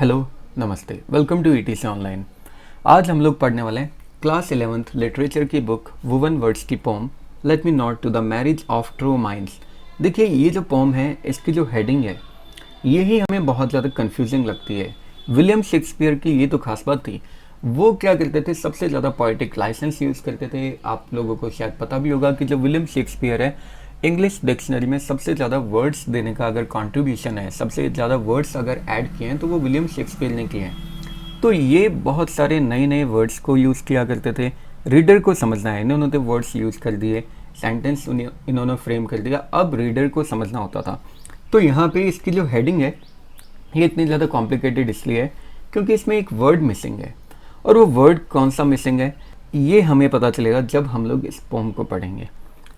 Hello, नमस्ते, welcome to etc online. आज हम लोग पढ़ने वाले हैं क्लास 11th लिटरेचर की बुक वुवन वर्ड्स की poem let me not to the marriage of true minds. देखिए, ये जो पोम है, इसकी जो हेडिंग है, यही हमें बहुत ज़्यादा कंफ्यूजिंग लगती है। विलियम शेक्सपियर की ये तो खास बात थी, वो क्या करते थे, सबसे ज़्यादा पोएटिक लाइसेंस यूज़ करते थे। आप लोगों को शायद पता भी होगा कि जो विलियम शेक्सपियर है, इंग्लिश डिक्शनरी में सबसे ज़्यादा वर्ड्स देने का अगर कंट्रीब्यूशन है, सबसे ज़्यादा वर्ड्स अगर ऐड किए हैं तो वो विलियम शेक्सपियर ने किए हैं। तो ये बहुत सारे नए नए वर्ड्स को यूज़ किया करते थे। रीडर को समझना है, इन्होंने तो वर्ड्स यूज़ कर दिए, सेंटेंस इन्होंने फ्रेम कर दिया, अब रीडर को समझना होता था। तो यहाँ पे इसकी जो हेडिंग है, ये इतनी ज़्यादा कॉम्प्लिकेटेड इसलिए है क्योंकि इसमें एक वर्ड मिसिंग है। और वो वर्ड कौन सा मिसिंग है, ये हमें पता चलेगा जब हम लोग इस पोम को पढ़ेंगे।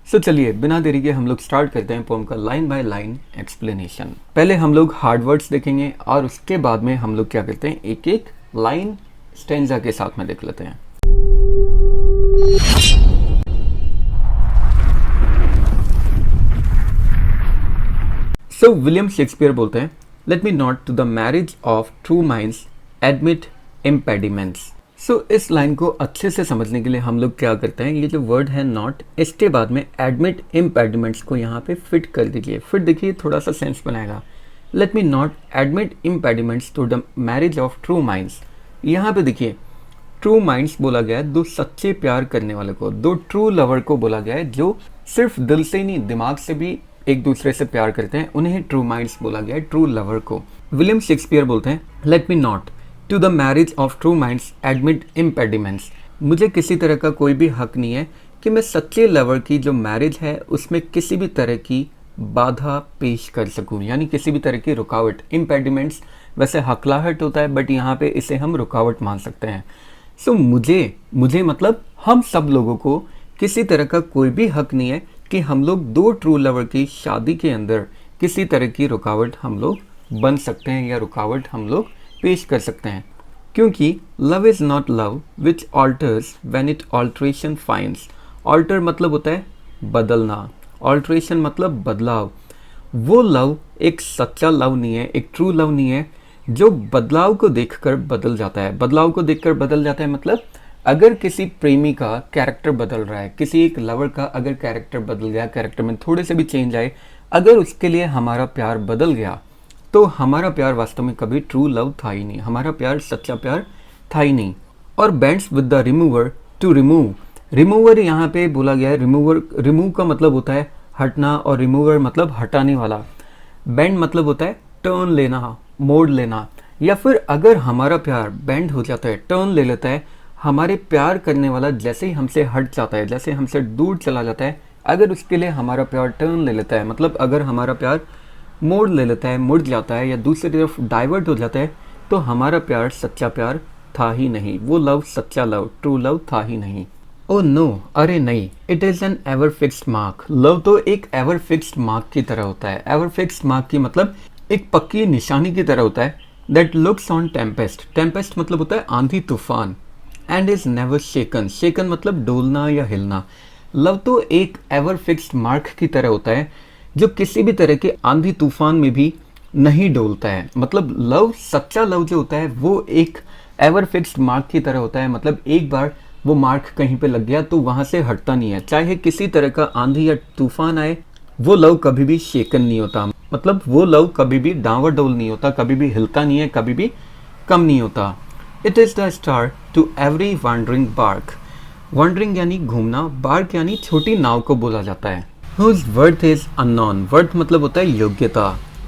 सो चलिए, बिना देरी के हम लोग स्टार्ट करते हैं पोम का लाइन बाय लाइन एक्सप्लेनेशन। पहले हम लोग हार्ड वर्ड्स देखेंगे और उसके बाद में हम लोग क्या करते हैं, एक एक लाइन स्टेंजा के साथ में देख लेते हैं। सो विलियम शेक्सपियर बोलते हैं, let me not to the marriage of true minds admit impediments. So इस लाइन को अच्छे से समझने के लिए हम लोग क्या करते हैं, ये जो वर्ड है नॉट, इसके बाद में एडमिट इम्पेडिमेंट्स को यहाँ पे फिट कर दीजिए। फिर देखिए थोड़ा सा सेंस बनाएगा। Let me not admit impediments to the marriage of true minds. यहाँ पे देखिए ट्रू माइंड्स बोला गया है, दो सच्चे प्यार करने वाले को, दो ट्रू लवर को बोला गया है, जो सिर्फ दिल से ही नहीं दिमाग से भी एक दूसरे से प्यार करते हैं, उन्हें ट्रू माइंड्स बोला गया है, ट्रू लवर को। विलियम शेक्सपियर बोलते हैं, let me not to the marriage of true minds admit impediments. मुझे किसी तरह का कोई भी हक नहीं है कि मैं सच्चे लवर की जो मैरिज है उसमें किसी भी तरह की बाधा पेश कर सकूं, यानी किसी भी तरह की रुकावट। इम्पेडिमेंट्स वैसे हकलाहट होता है, बट यहाँ पे इसे हम रुकावट मान सकते हैं। सो मुझे मतलब हम सब लोगों को किसी तरह का कोई भी हक नहीं है कि हम लोग दो ट्रू लवर की शादी के अंदर किसी तरह की रुकावट हम लोग बन सकते हैं या रुकावट हम लोग पेश कर सकते हैं। क्योंकि love is not love which alters when it alteration finds. Alter मतलब होता है बदलना, ऑल्ट्रेशन मतलब बदलाव। वो लव एक सच्चा लव नहीं है, एक ट्रू लव नहीं है, जो बदलाव को देखकर बदल जाता है। बदलाव को देखकर बदल जाता है मतलब अगर किसी प्रेमी का कैरेक्टर बदल रहा है, किसी एक लवर का अगर कैरेक्टर बदल गया, कैरेक्टर में थोड़े से भी चेंज आए, अगर उसके लिए हमारा प्यार बदल गया तो हमारा प्यार वास्तव में कभी ट्रू लव था ही नहीं, हमारा प्यार सच्चा प्यार था ही नहीं। और bends with the remover to remove. Remover यहाँ पे बोला गया है, रिमूव का मतलब होता है हटना और रिमूवर मतलब हटाने वाला। बैंड मतलब होता है टर्न लेना, मोड़ लेना। या फिर अगर हमारा प्यार बैंड हो जाता है, टर्न ले लेता है, हमारे प्यार करने वाला जैसे ही हमसे हट जाता है, जैसे हमसे दूर चला जाता है, अगर उसके लिए हमारा प्यार टर्न ले लेता है, मतलब अगर हमारा प्यार मोड़ ले लेता है, मुड़ जाता है या दूसरी तरफ डाइवर्ट हो जाता है, तो हमारा प्यार सच्चा प्यार था ही नहीं, वो लव सच्चा लव, ट्रू लव था ही नहीं। ओ नो, अरे नहीं, it is an ever fixed mark. Love तो एक एवर फिक्स्ड मार्क की तरह होता है। एवर फिक्स्ड मार्क की मतलब एक पक्की निशानी की तरह होता है। That looks on Tempest. Tempest मतलब होता है आंधी तूफान। एंड इज नेवर शेकन। शेकन मतलब डोलना या हिलना। लव तो एक एवर फिक्स्ड मार्क की तरह होता है, जो किसी भी तरह के आंधी तूफान में भी नहीं डोलता है। मतलब लव, सच्चा लव जो होता है, वो एक एवर फिक्स्ड मार्क की तरह होता है। मतलब एक बार वो मार्क कहीं पे लग गया तो वहाँ से हटता नहीं है, चाहे किसी तरह का आंधी या तूफान आए, वो लव कभी भी शेकन नहीं होता। मतलब वो लव कभी भी डांवाडोल नहीं होता, कभी भी हिलता नहीं है, कभी भी कम नहीं होता। It is the star to every wandering bark. Wandering यानी घूमना, बार्क यानी छोटी नाव को बोला जाता है। Whose worth is unknown। Worth मतलब होता है योग्यता।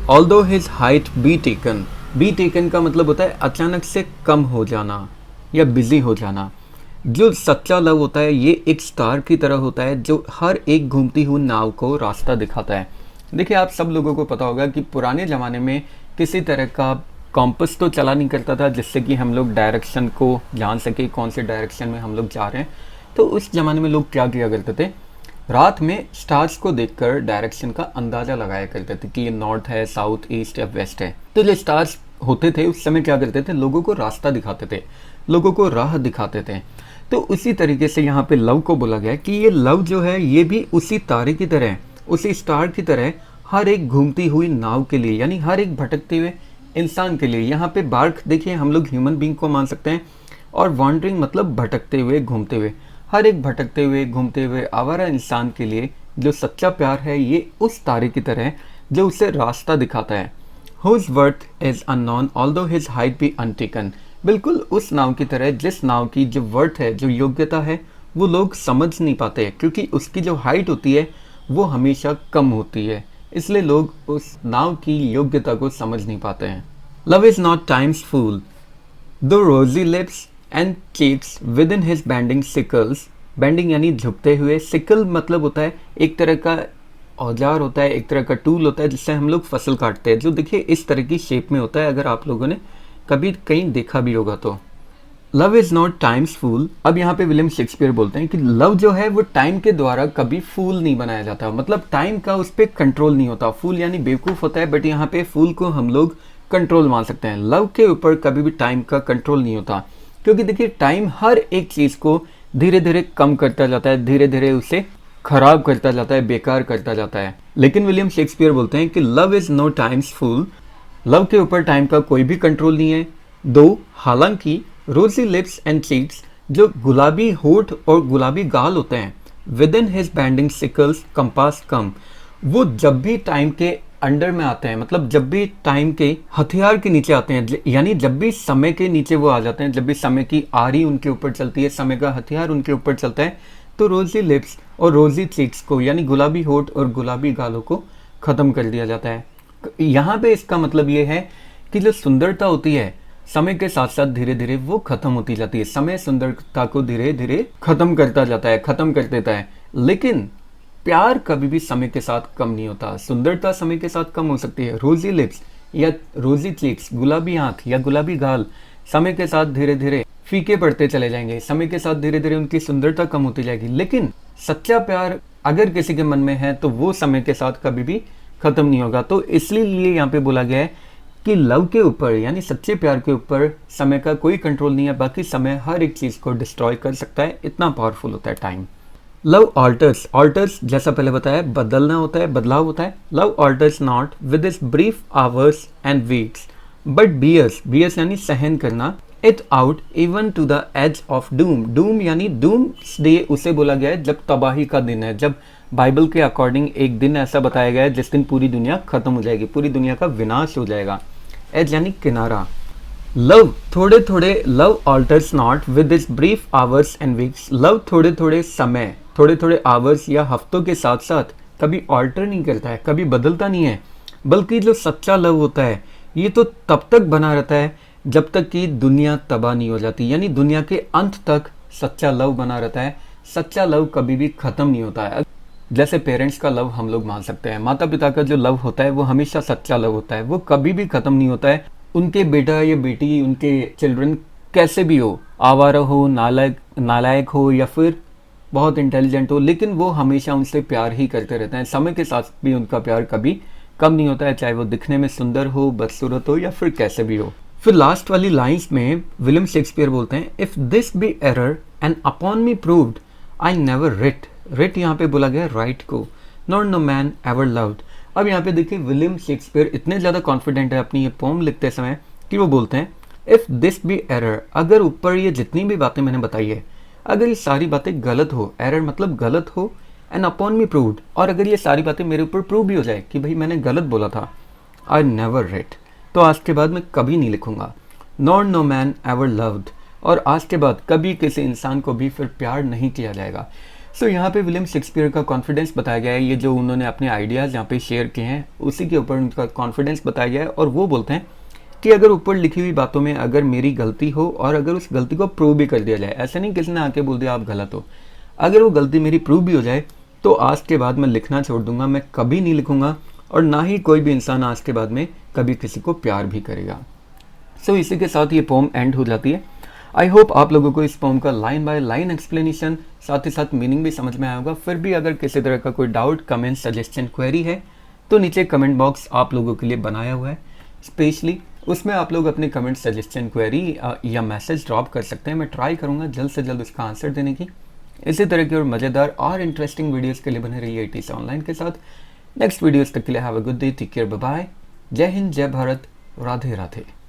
Although his height be taken। be taken का मतलब होता है अचानक से कम हो जाना या बिजी हो जाना। जो सच्चा लव होता है, ये एक स्टार की तरह होता है, जो हर एक घूमती हुई नाव को रास्ता दिखाता है। देखिए, आप सब लोगों को पता होगा कि पुराने ज़माने में किसी तरह का कॉम्पस तो चला नहीं करता था, जिससे कि हम लोग डायरेक्शन को जान सके, कौन से डायरेक्शन में हम लोग जा रहे हैं। तो उस ज़माने में लोग क्या किया करते थे, रात में स्टार्स को देखकर डायरेक्शन का अंदाज़ा लगाया करते थे कि ये नॉर्थ है, साउथ, ईस्ट या वेस्ट है। तो जो स्टार्स होते थे उस समय क्या करते थे, लोगों को रास्ता दिखाते थे, लोगों को राह दिखाते थे। तो उसी तरीके से यहाँ पे लव को बोला गया कि ये लव जो है, ये भी उसी तारे की तरह, उसी स्टार की तरह हर एक घूमती हुई नाव के लिए, यानी हर एक भटकते हुए इंसान के लिए। यहाँ पे बार्क देखिए हम लोग ह्यूमन बींग को मान सकते हैं, और वॉन्डरिंग मतलब भटकते हुए, घूमते हुए। हर एक भटकते हुए, घूमते हुए आवारा इंसान के लिए जो सच्चा प्यार है ये उस तारे की तरह है जो उसे रास्ता दिखाता है। Whose worth is unknown although his height be untaken। बिल्कुल उस नाव की तरह जिस नाव की जो वर्थ है, जो योग्यता है, वो लोग समझ नहीं पाते क्योंकि उसकी जो हाइट होती है वो हमेशा कम होती है, इसलिए लोग उस नाव की योग्यता को समझ नहीं पाते हैं। Love is not time's fool though rosy lips and cheeks within his bending sickle's. Bending यानी झुकते हुए, सिकल मतलब होता है एक तरह का औजार होता है, एक तरह का टूल होता है जिससे हम लोग फसल काटते हैं, जो देखिए इस तरह की शेप में होता है, अगर आप लोगों ने कभी कहीं देखा भी होगा तो। लव इज नॉट टाइम्स फूल। अब यहाँ पे विलियम शेक्सपियर बोलते हैं कि लव जो है वो टाइम के द्वारा कभी फूल नहीं बनाया जाता, मतलब टाइम का उस पर कंट्रोल नहीं होता। फूल यानी बेवकूफ होता है, बट यहाँ पे फूल को हम लोग कंट्रोल मान सकते हैं। लव के ऊपर कभी भी टाइम का कंट्रोल नहीं होता, क्योंकि देखिए टाइम हर एक चीज को धीरे धीरे कम करता जाता है, धीरे धीरे उसे खराब करता जाता है, बेकार करता जाता है। लेकिन विलियम शेक्सपियर बोलते हैं कि love is no time's fool. Love के ऊपर टाइम का कोई भी कंट्रोल नहीं है। दो हालांकि रोजी लिप्स एंड चीक्स, जो गुलाबी होठ और गुलाबी गाल होते हैं, within his bending sickle's compass come, वो जब भी टाइम के अंडर में आते हैं, मतलब जब भी टाइम के हथियार के नीचे आते हैं, यानी जब भी समय के नीचे वो आ जाते हैं, जब भी समय की आरी उनके ऊपर चलती है, समय का हथियार उनके ऊपर चलता है, तो रोजी लिप्स और रोजी चीक्स को यानी गुलाबी होठ और गुलाबी गालों को ख़त्म कर दिया जाता है। यहाँ पे इसका मतलब ये है कि जो सुंदरता होती है समय के साथ साथ धीरे धीरे वो खत्म होती जाती है। समय सुंदरता को धीरे धीरे खत्म करता जाता है, खत्म कर देता है। लेकिन प्यार कभी भी समय के साथ कम नहीं होता। सुंदरता समय के साथ कम हो सकती है, रोजी लिप्स या रोजी चीक्स, गुलाबी आंख या गुलाबी गाल समय के साथ धीरे धीरे फीके पड़ते चले जाएंगे, समय के साथ धीरे धीरे उनकी सुंदरता कम होती जाएगी। लेकिन सच्चा प्यार अगर किसी के मन में है तो वो समय के साथ कभी भी खत्म नहीं होगा। तो इसलिए यहाँ पे बोला गया है कि लव के ऊपर यानी सच्चे प्यार के ऊपर समय का कोई कंट्रोल नहीं है, बाकी समय हर एक चीज को डिस्ट्रॉय कर सकता है, इतना पावरफुल होता है टाइम। लव ऑल्टर्स, ऑल्टर्स जैसा पहले बताया बदलना होता है, बदलाव होता है। Love alters not with his brief hours and weeks but bears, bears यानी सहन करना, it out even to the edge of doom. Doom यानी डूम डे उसे बोला गया है जब तबाही का दिन है, जब बाइबल के अकॉर्डिंग एक दिन ऐसा बताया गया है जिस दिन पूरी दुनिया खत्म हो जाएगी, पूरी दुनिया का विनाश हो जाएगा। एज यानी किनारा। लव थोड़े थोड़े, love alters not with his brief hours and weeks. Love थोड़े थोड़े समय, थोड़े थोड़े आवर्स या हफ्तों के साथ साथ कभी ऑल्टर नहीं करता है, कभी बदलता नहीं है, बल्कि जो सच्चा लव होता है ये तो तब तक बना रहता है जब तक कि दुनिया तबाह नहीं हो जाती, यानी दुनिया के अंत तक सच्चा लव बना रहता है। सच्चा लव कभी भी खत्म नहीं होता है। जैसे पेरेंट्स का लव हम लोग मान सकते हैं, माता पिता का जो लव होता है वो हमेशा सच्चा लव होता है, वो कभी भी खत्म नहीं होता है। उनके बेटा या बेटी, उनके चिल्ड्रन कैसे भी हो, आवारा हो, नालायक हो या फिर बहुत इंटेलिजेंट हो, लेकिन वो हमेशा उनसे प्यार ही करते रहते हैं। समय के साथ भी उनका प्यार कभी कम नहीं होता है, चाहे वो दिखने में सुंदर हो, बदसूरत हो या फिर कैसे भी हो। फिर लास्ट वाली लाइंस में विलियम शेक्सपियर बोलते हैं, if this be error and upon me proved I never writ. Writ यहाँ पे बोला गया राइट को, not no man ever loved. अब यहाँ पे देखिए विलियम शेक्सपियर इतने ज़्यादा कॉन्फिडेंट है अपनी ये पोम लिखते समय कि वो बोलते हैं इफ़ दिस बी एरर, अगर ऊपर ये जितनी भी बातें मैंने बताई है, अगर ये सारी बातें गलत हो, एरर मतलब गलत हो, एंड अपॉन मी प्रूव्ड, और अगर ये सारी बातें मेरे ऊपर प्रूव भी हो जाए कि भाई मैंने गलत बोला था, आई नेवर रिट, तो आज के बाद मैं कभी नहीं लिखूंगा। Not no man ever loved, और आज के बाद कभी किसी इंसान को भी फिर प्यार नहीं किया जाएगा। सो यहाँ पे विलियम शेक्सपियर का कॉन्फिडेंस बताया गया है, ये जो उन्होंने अपने आइडियाज़ यहाँ पे शेयर किए हैं उसी के ऊपर उनका कॉन्फिडेंस बताया गया है। और वो बोलते हैं कि अगर ऊपर लिखी हुई बातों में अगर मेरी गलती हो और अगर उस गलती को प्रूव भी कर दिया जाए, ऐसा नहीं किसी ने आके बोल दिया आप गलत हो, अगर वो गलती मेरी प्रूव भी हो जाए तो आज के बाद मैं लिखना छोड़ दूंगा, मैं कभी नहीं लिखूंगा, और ना ही कोई भी इंसान आज के बाद में कभी किसी को प्यार भी करेगा। सो इसी के साथ ये पोम एंड हो जाती है। आई होप आप लोगों को इस पोम का लाइन बाय लाइन एक्सप्लेनेशन साथ ही साथ मीनिंग भी समझ में आया होगा। फिर भी अगर किसी तरह का कोई डाउट, कमेंट, सजेशन, क्वेरी है तो नीचे कमेंट बॉक्स आप लोगों के लिए बनाया हुआ है स्पेशली, उसमें आप लोग अपने कमेंट, सजेशन, क्वेरी या मैसेज ड्रॉप कर सकते हैं। मैं ट्राई करूँगा जल्द से जल्द उसका आंसर देने की। इसी तरह की और मज़ेदार और इंटरेस्टिंग वीडियोज़ के लिए बने रहिए ATC ऑनलाइन के साथ। नेक्स्ट वीडियोज़ तक के लिए have a good day, take care, bye bye, जय हिंद, जय भारत, राधे राधे।